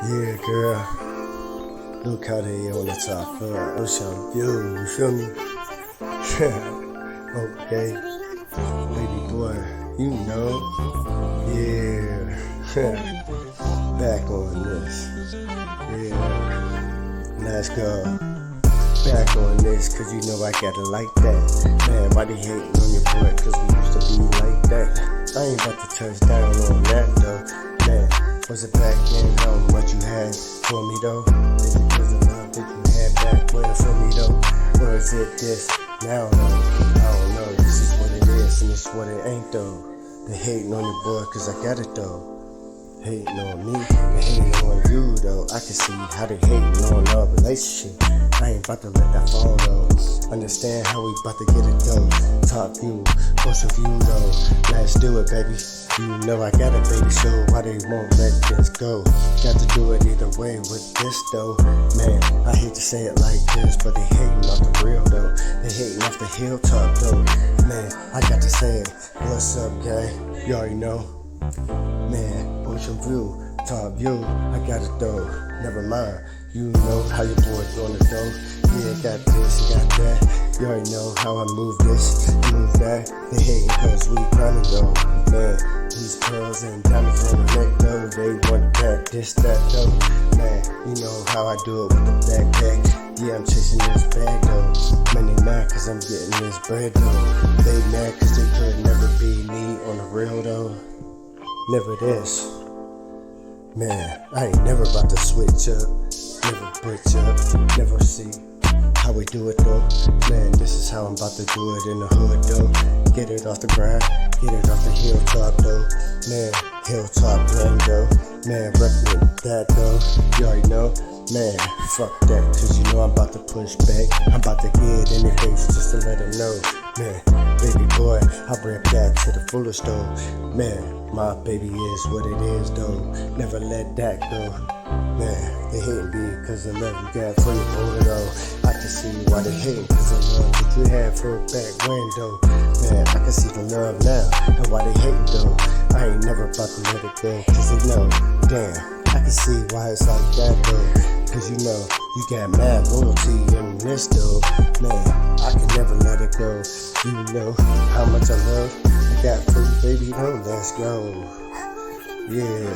Yeah, girl. Look how they on the top of Ocean View, you feel me? Okay. Baby boy, you know. Yeah. Back on this. Yeah. Let's go. Back on this, cause you know I gotta like that. Man, why they hating on your boy? Cause we used to be like that. I ain't about to touch down on that though. Man, was it back then how much you had for me though? Is it cause of love that you had back when for me though? Or is it this now though? I don't know, this is what it is and this what it ain't though. They hating on your boy cause I got it though. Hating on me, they hating on you though. I can see how they hating on our relationship. I ain't about to let that fall though. Understand how we about to get it though. Top view, ocean view though. Let's do it, baby. You know I got it, baby. So why they won't let this go? Got to do it either way with this though. Man, I hate to say it like this, but they hating off the real though. They hating off the hilltop though. Man, I got to say it. What's up, guy? You already know. Man, ocean view, top view, I got it though. Never mind, you know how your boy doing it though. Yeah, got this, got that. You already know how I move this, move that. They hating cause we grinding though. Man, these pearls and diamonds on the neck though. They want that, this, that though. Man, you know how I do it with the backpack. Yeah, I'm chasing this bag though. Man, they mad cause I'm getting this bread though. They mad cause they could never be me on the real though. Never this. Man, I ain't never about to switch up. Never butch up. Never see how we do it though. Man, this is how I'm about to do it in the hood though. Get it off the ground. Get it off the hilltop though. Man, hilltop gang though. Man, reppin' that though. You already know. Man, fuck that, cause you know I'm about to push back. I'm about to get in their face just to let them know. Man, baby boy, I rap that to the fullest though. Man, my baby is what it is though. Never let that go. Man, they hating me cause of love you got for your boy though. I can see why they hating cause of love that you had for back when though. Man, I can see the love now and why they hating though. I ain't never about to let it go cause they know, damn. I can see why it's like that though. Cause you know, you got mad loyalty in this though. Man, I can never let it go. You know how much I love I got for you, baby. Oh, let's go. Yeah.